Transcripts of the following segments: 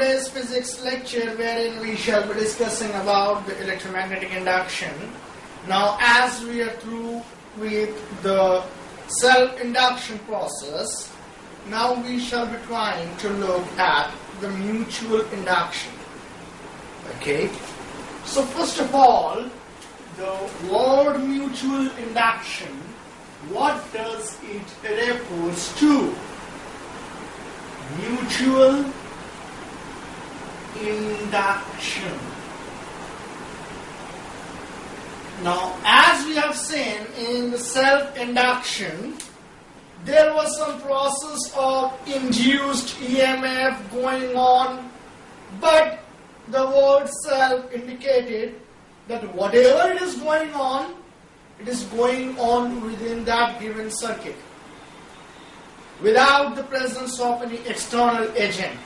today's physics lecture wherein we shall be discussing about the electromagnetic induction. Now as we are through with the self-induction process, now we shall be trying to look at the mutual induction. Okay, so first of all, the word mutual induction, what does it refers to? Mutual induction. Now, as we have seen in the self-induction, there was some process of induced EMF going on, but the word self indicated that whatever it is going on, it is going on within that given circuit, without the presence of any external agent.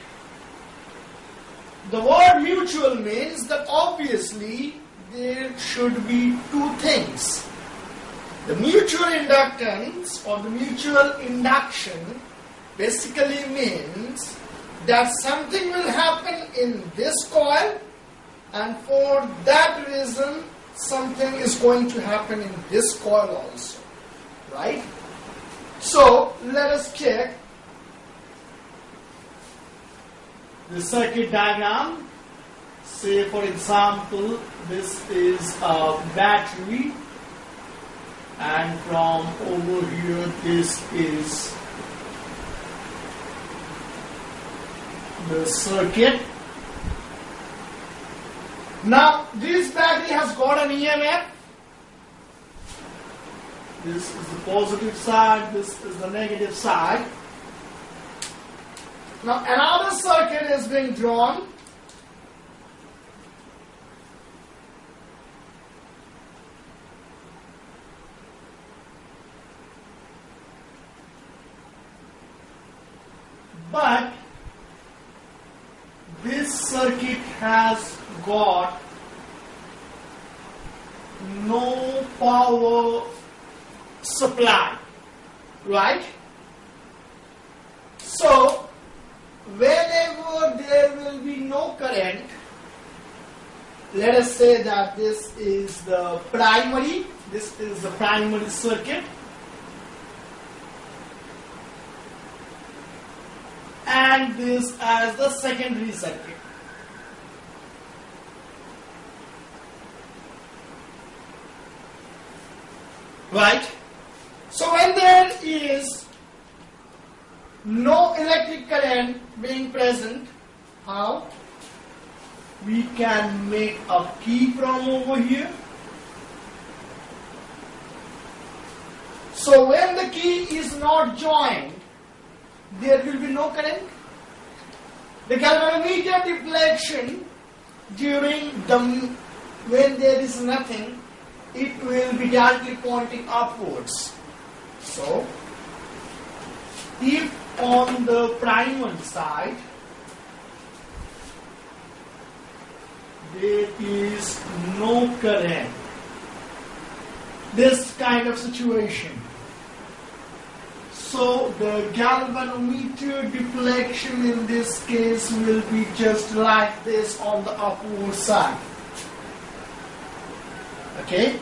The word mutual means that obviously there should be two things. The mutual inductance or the mutual induction basically means that something will happen in this coil, and for that reason something is going to happen in this coil also, right? So let us check the circuit diagram. Say for example, this is a battery, and from over here this is the circuit. Now this battery has got an EMF. This is the positive side, this is the negative side. Now another circuit is being drawn. But this circuit has got no power supply, right? So whenever there will be no current, let us say that this is the primary circuit, and this as the secondary circuit. Right? So when there is no electric current being present, how? We can make a key from over here. So when the key is not joined, there will be no current. The galvanometer deflection when there is nothing, it will be directly pointing upwards. So if on the primary side there is no current, this kind of situation, so the galvanometer deflection in this case will be just like this on the upward side. Okay.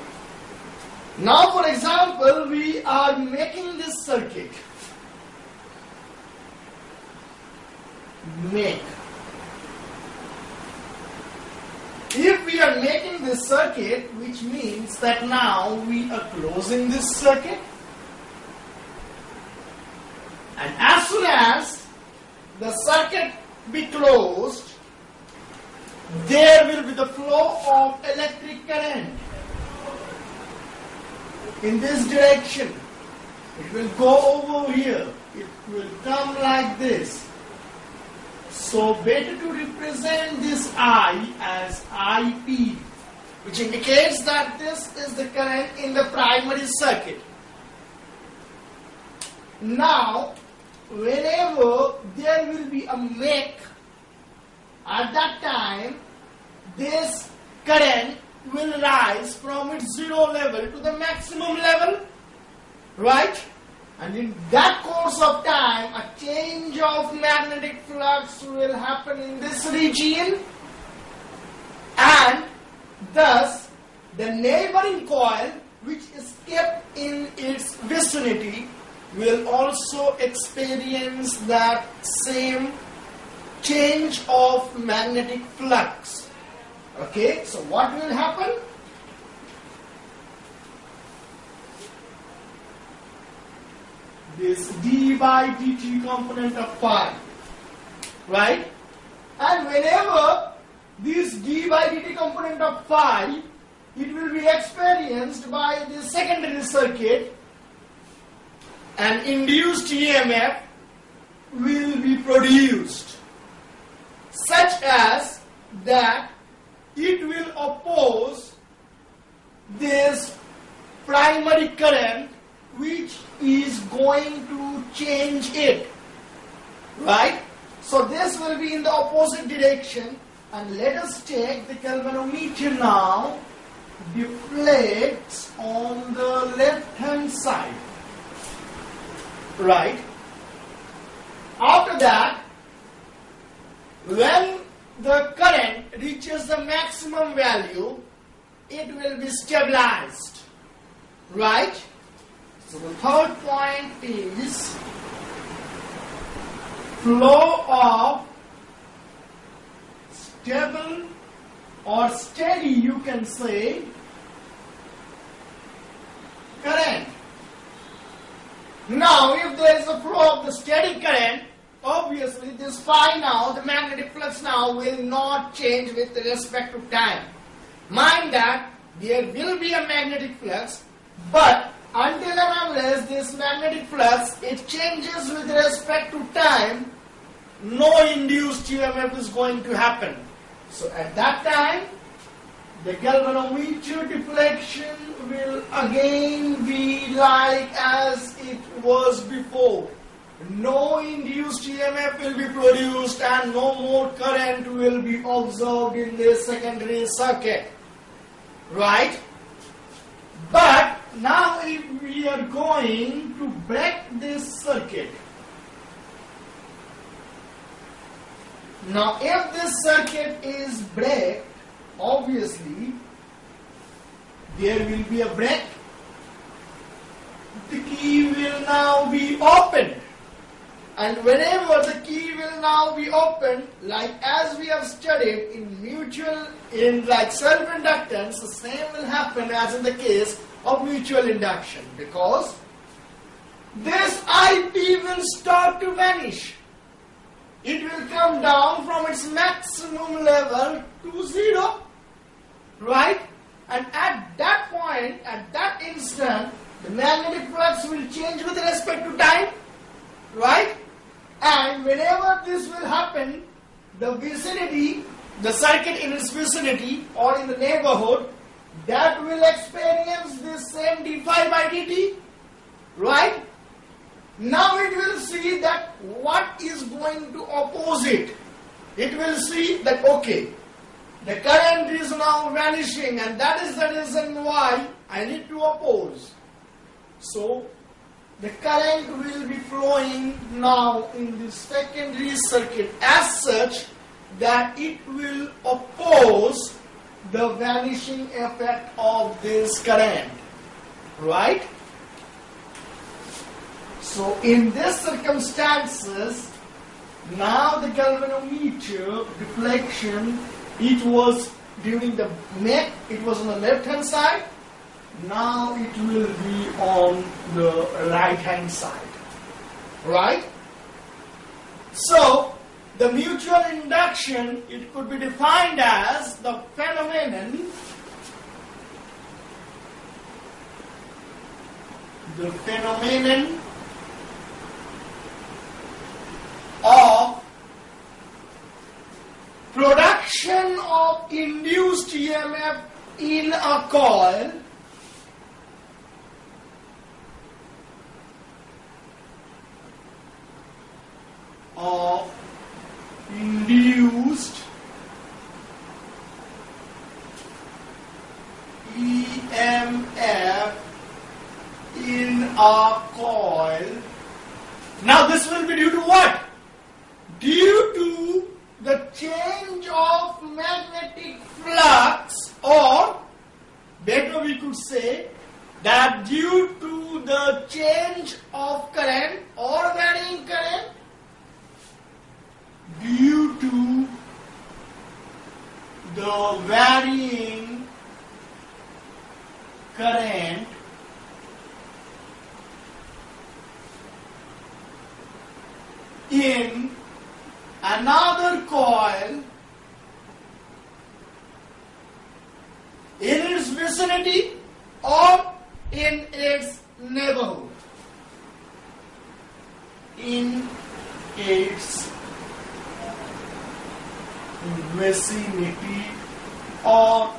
Now for example, we are making this circuit. If we are making this circuit, which means that now we are closing this circuit, and as soon as the circuit be closed, there will be the flow of electric current in this direction. It will go over here. It will come like this. So better to represent this I as IP, which indicates that this is the current in the primary circuit. Now, whenever there will be a make, at that time, this current will rise from its zero level to the maximum level, right? And in that course of time, a change of magnetic flux will happen in this region, and thus the neighboring coil, which is kept in its vicinity, will also experience that same change of magnetic flux. Okay, so what will happen? This d by dt component of phi, right? And whenever this d by dt component of phi, it will be experienced by the secondary circuit, an induced EMF will be produced, such as that it will oppose this primary current, which is going to change it, right? So this will be in the opposite direction, and let us take the galvanometer now, deflects on the left hand side, right? After that, when the current reaches the maximum value, it will be stabilized, right? So the third point is flow of stable or steady, you can say, current. Now, if there is a flow of the steady current, obviously this phi now, the magnetic flux now, will not change with respect to time. Mind that there will be a magnetic flux, but until and unless this magnetic flux, it changes with respect to time, no induced EMF is going to happen. So at that time, the galvanometer deflection will again be like as it was before. No induced EMF will be produced and no more current will be observed in the secondary circuit, right? But now if we are going to break this circuit, now if this circuit is break, obviously there will be a break. The key will now be opened, and whenever the key will now be opened, like as we have studied in like self-inductance, the same will happen as in the case of mutual induction, because this IP will start to vanish. It will come down from its maximum level to 0, right? And at that point, at that instant, the magnetic flux will change with respect to time, right? And whenever this will happen, the vicinity, the circuit in its vicinity or in the neighborhood, that will experience this same d phi by dt, right? Now it will see that what is going to oppose it. It will see that, okay, the current is now vanishing, and that is the reason why I need to oppose. So the current will be flowing now in the secondary circuit as such that it will oppose the vanishing effect of this current, right? So in these circumstances, now the galvanometer deflection, it was during the neck, it was on the left hand side, now it will be on the right hand side, right? So the mutual induction, it could be defined as the phenomenon of production of induced EMF in a coil of induced EMF in a coil Now this will be due to what? Due to the change of magnetic flux, or better we could say that due to the change of current or varying current, due to the varying current in another coil in its vicinity or in its neighborhood. In its vicinity or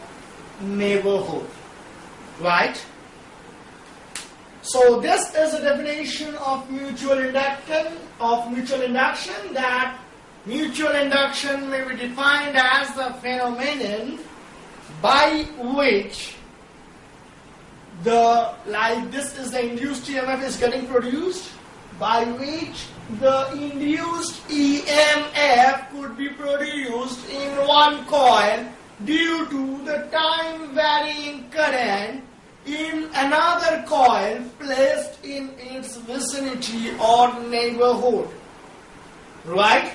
neighborhood. Right? So this is a definition of mutual induction, that mutual induction may be defined as the phenomenon by which this is the induced EMF is getting produced, by which the induced EMF could be produced in one coil due to the time varying current in another coil placed in its vicinity or neighborhood. Right?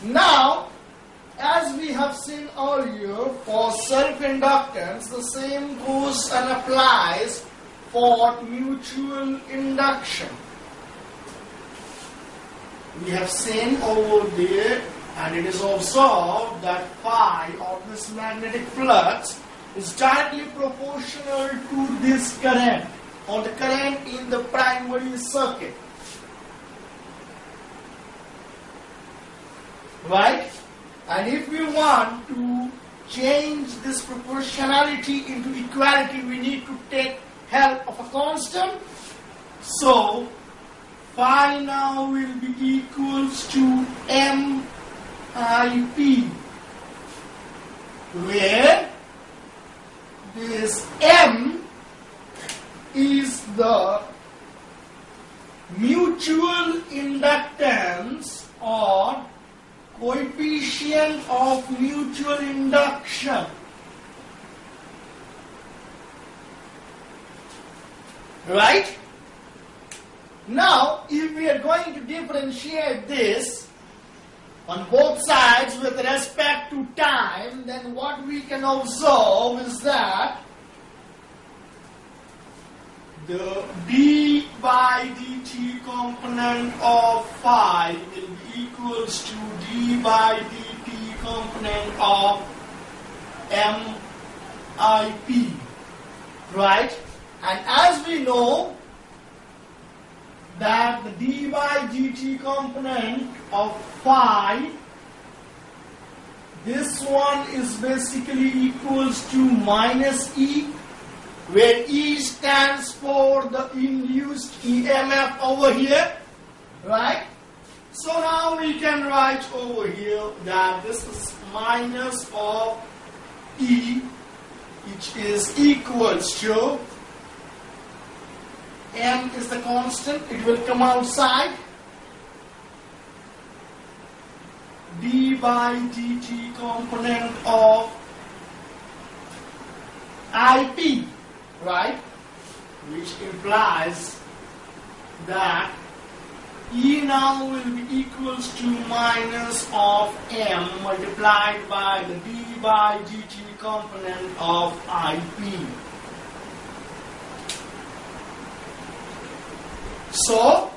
Now, as we have seen earlier, for self-inductance, the same goes and applies for mutual induction. We have seen over there, and it is observed that phi of this magnetic flux is directly proportional to this current, or the current in the primary circuit. Right? And if we want to change this proportionality into equality, we need to take help of a constant. So, phi now will be equals to MIP, where this M is the mutual inductance or coefficient of mutual induction. Right? Now, if we are going to differentiate this on both sides with respect to time, then what we can observe is that the d by dt component of phi will be equals to d by dt component of MIP. Right? And as we know that the d by dt component of phi, this one is basically equals to minus E, where E stands for the induced EMF over here, right? So now we can write over here that this is minus of E, which is equals to, M is the constant, it will come outside, d by dt component of IP, right? Which implies that E now will be equals to minus of M multiplied by the d by dt component of IP. So,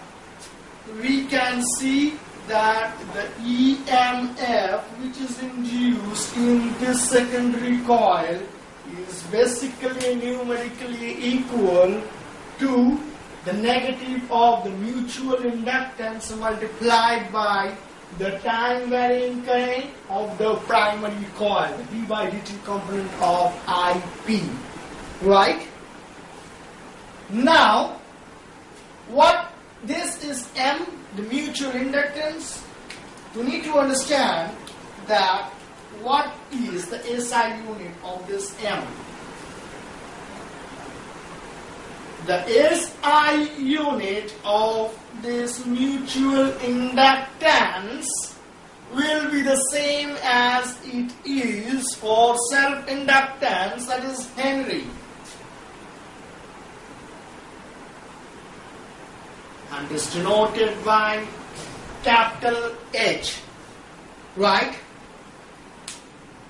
we can see that the EMF which is induced in this secondary coil is basically numerically equal to the negative of the mutual inductance multiplied by the time varying current of the primary coil, the d by dt component of IP. Right? Now, what this is M, the mutual inductance. We need to understand that what is the SI unit of this M. the SI unit of this mutual inductance will be the same as it is for self-inductance, that is Henry. And is denoted by capital H. Right?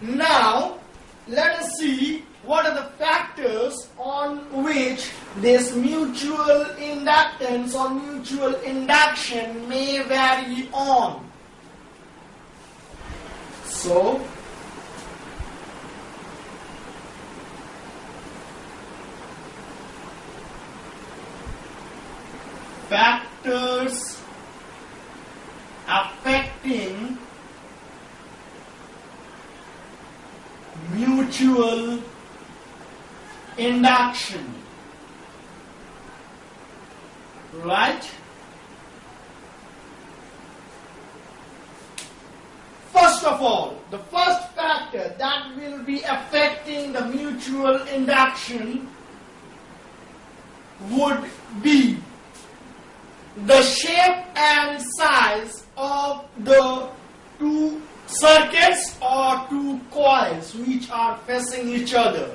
Now, let us see what are the factors on which this mutual inductance or mutual induction may vary on. So, factors affecting mutual induction. Right? First of all, the first factor that will be affecting the mutual induction would be the shape and size of the two circuits or two coils which are facing each other.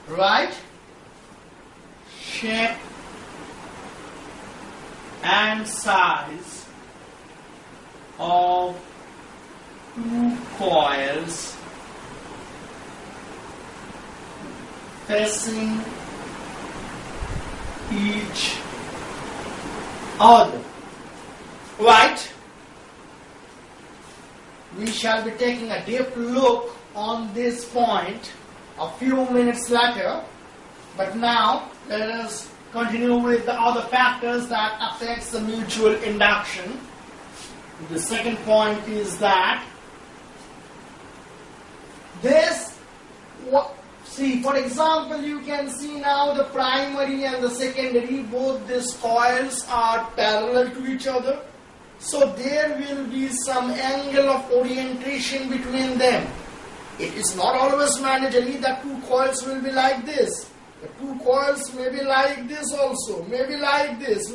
Right? Shape and size of two coils facing each other. Right? We shall be taking a deep look on this point a few minutes later, but now let us continue with the other factors that affects the mutual induction. The second point is that this, see, for example, you can see now the primary and the secondary, both these coils are parallel to each other. So there will be some angle of orientation between them. It is not always mandatory that two coils will be like this. The two coils may be like this also, maybe like this,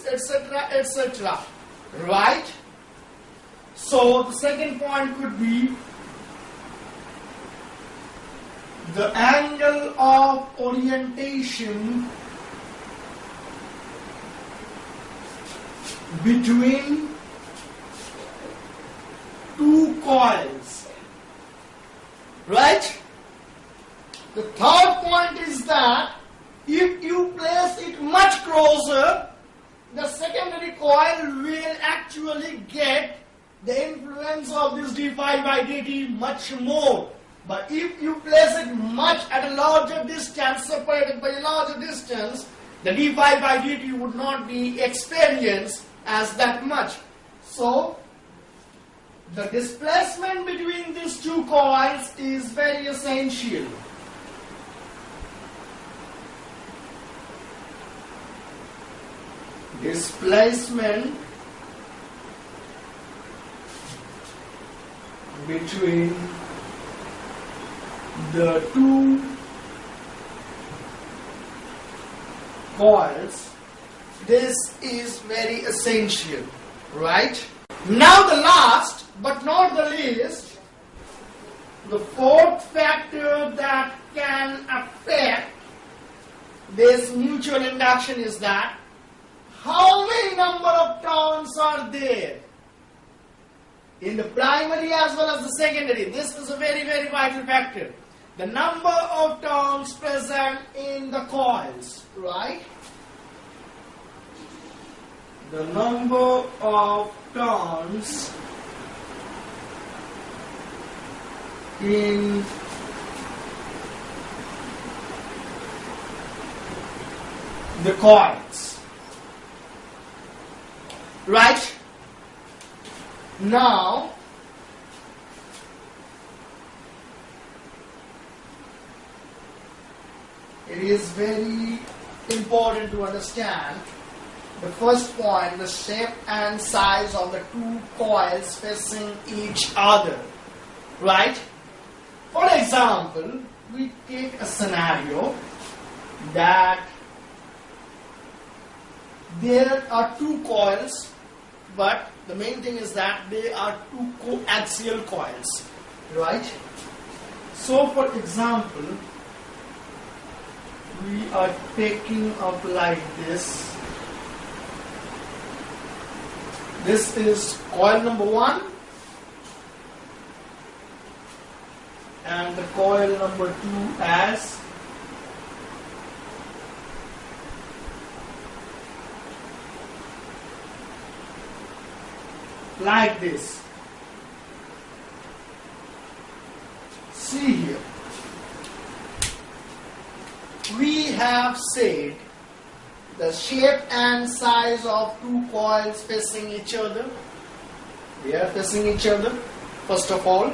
etc., etc. Right? So the second point could be the angle of orientation between two coils. Right? The third point is that if you place it much closer, the secondary coil will actually get the influence of this d phi by dt much more. But if you place it much at a larger distance, separated by a larger distance, the d phi by dt would not be experienced as that much. So, the displacement between these two coils is very essential. Displacement between the two coils, this is very essential, right? Now the last but not the least, the fourth factor that can affect this mutual induction is that how many number of turns are there in the primary as well as the secondary. This is a very, very vital factor. The number of turns present in the coils, right? The number of turns in the coils. Right? Now, it is very important to understand the first point, the shape and size of the two coils facing each other. Right? For example, we take a scenario that there are two coils, but the main thing is that they are two coaxial coils, right? So for example, we are taking up like this. This is coil number 1 and the coil number 2 as like this. See here, we have said the shape and size of two coils facing each other. They are facing each other. First of all,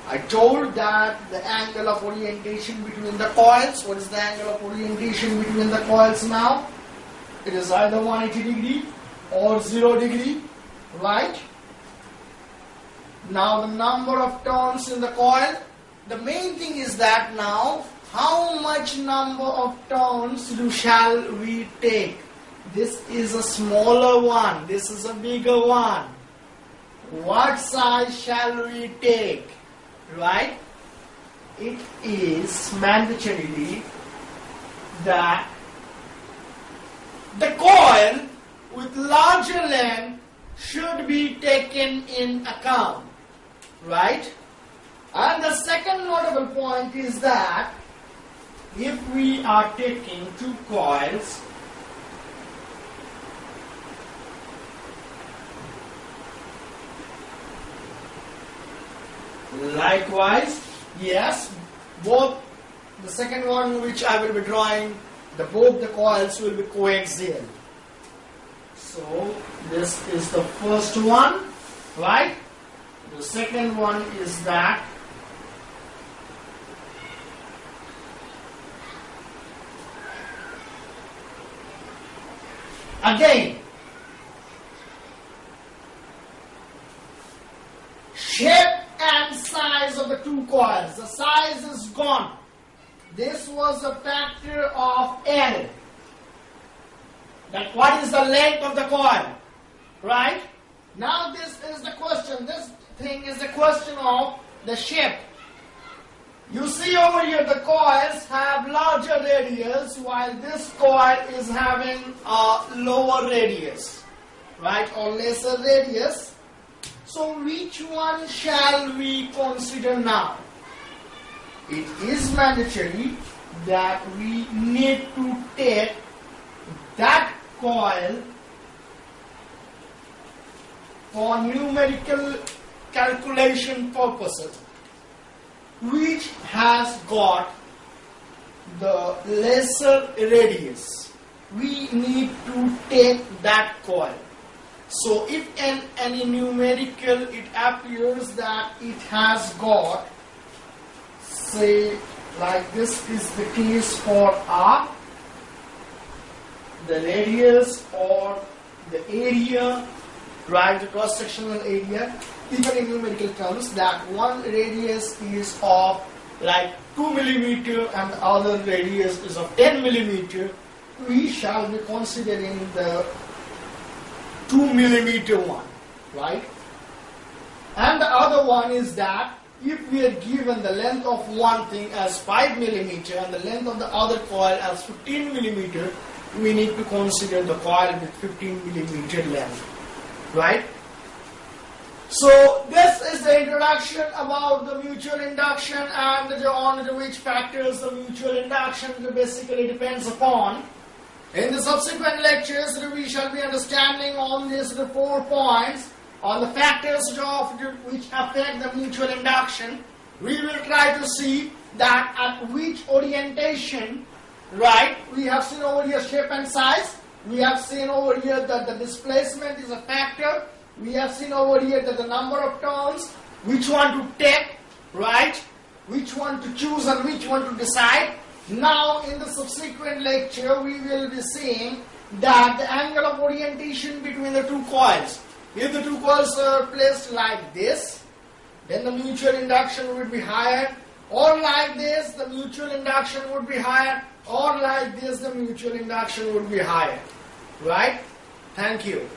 I told that the angle of orientation between the coils. What is the angle of orientation between the coils now? It is either 180 degree or 0 degree, right? Now the number of turns in the coil. The main thing is that now how much number of turns shall we take? This is a smaller one. This is a bigger one. What size shall we take? Right? It is mandatory that the coil with larger length should be taken in account. Right? And the second notable point is that if we are taking two coils, likewise, yes, both the second one which I will be drawing, both the coils will be coaxial. So this is the first one, right? The second one is that again, shape and size of the two coils. The size is gone. This was a factor of L. That what is the length of the coil? Right? Now this is the question. This thing is the question of the shape. You see over here the coils have larger radius while this coil is having a lower radius, right, or lesser radius. So which one shall we consider now? It is mandatory that we need to take that coil for numerical calculation purposes, which has got the lesser radius. We need to take that coil. So if in any numerical it appears that it has got, say like this is the case for R, the radius or the area, right, the cross-sectional area, even in numerical terms, that one radius is of like 2 millimeter and the other radius is of 10 millimeter, we shall be considering the 2 millimeter one, right? And the other one is that if we are given the length of one thing as 5 millimeter and the length of the other coil as 15 millimeter, we need to consider the coil with 15 millimeter length, right? So this is the introduction about the mutual induction and on which factors the mutual induction basically depends upon. In the subsequent lectures, we shall be understanding on these 4 points on the factors which affect the mutual induction. We will try to see that at which orientation, right, we have seen over here shape and size. We have seen over here that the displacement is a factor. We have seen over here that the number of turns, which one to take, right, which one to choose and which one to decide. Now in the subsequent lecture we will be seeing that the angle of orientation between the two coils. If the two coils are placed like this, then the mutual induction would be higher, or like this the mutual induction would be higher, or like this the mutual induction would be higher. Right? Thank you.